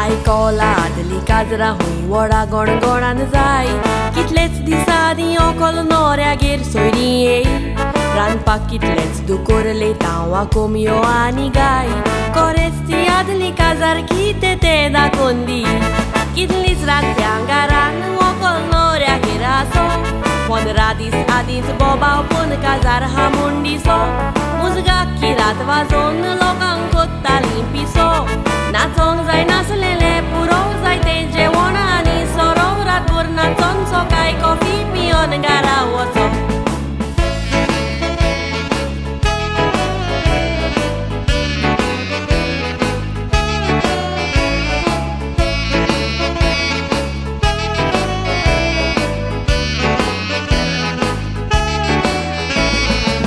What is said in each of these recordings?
आयकला आदली काजरां हुंय वडा गणगणान जाय कितलेच दिसांनी ओकल नोऱ्यागेर सोयरी येयी रांदपाक कितलेच दुकोरले तांवां कोंबयो आनी गाय कोरेच ती आदली काजार कितें तें दाखोवन दी कितलींच रातच्या घरान ओकल नोऱ्यागेर आसो 15 दीस आदींच बोबाव पूण काजार हा म्हूण दिसो मुजगाक किरात वाजोवन लोकांक कोत्तालीं पिसो नाचोंक जाय नासलेले पुरो जाय तें जेवण आनी सोरो रातभर नाचोन सकाळी कॉफी पियोन घरा वचो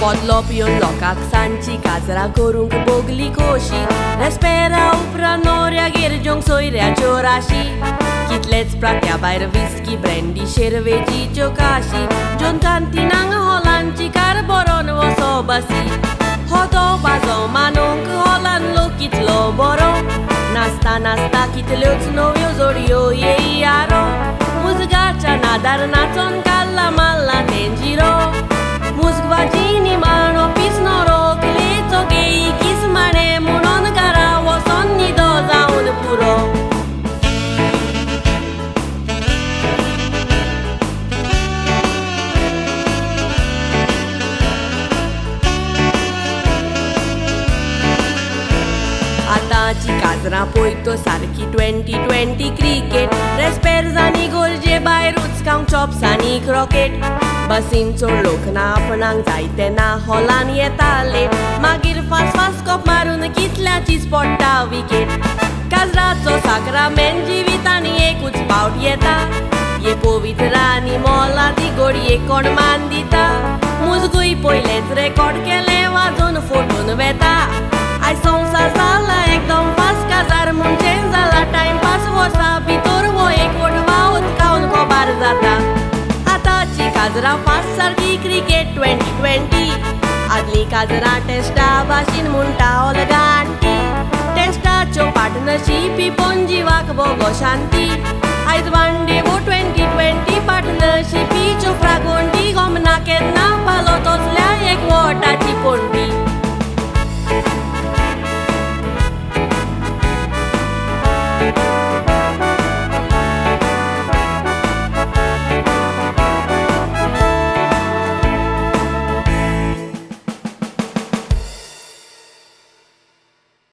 बदलो पिवन लोकांक सांची काजरां करूंक बोगली खोशी रेस्पेरा उपरांत नोऱ्यागेर जेवंक सोयऱ्याच्यो राशी कितलेच प्रात्या भायर विस्की ब्रँडी शेरवेजीच्यो काशी जेवन कांतिनांग हॉलांची कार बरोन वचो बसी होदो बाजो मानूंक हॉलान लोक कितलो बरो नाचता नाचता कितल्योच नव्यो जोडयो येयी यारो मुजगाच्या नादार नाचोन काल्ला माल्ला तें जिरो मुजगवाची निमाणो पिसनो रोखलेचो गेई किसमाणे म्हणून घरा वचोन न्हिदो जावन पुरो आतांची काजरां पळयतो सारकी 2020 क्रिकेट रेस्पेर्जांनी गोलजे भायर उचकावंक चॉप्स आनी क्रिकेट बसीन चड लोक ना आपणाक जाय तेन्ना हॉलान येताले मागीर फास्ट फास्ट कप मारून कितल्याचीच पडटा विकेट काजराचो साक्रामेंट जिवितांनी एकूच फावट येता ये पवित्र आनी मोलादी घडये कोण मान दिता मुजगूय पयलेच रेकॉर्ड केले वाजोवन फोटोन वेता आयज संवसार जाला एकदम फास्ट काजार म्हूण चेंज जाला टायमपास वर्सां भितर वो एक वटवा उदकावन कोबार जाता आतांची काजरां फास्ट सारकी क्रिकेट 2020 आदली काजरां टेस्टा भाशेन म्हणटा ओलगांटी टेस्टाच्यो पार्टनरशीपी पणजीवाक बोगो शांती आयज वन डे वो 2020 पार्टनरशिपीच्यो फ्रागोंडी गमना केन्ना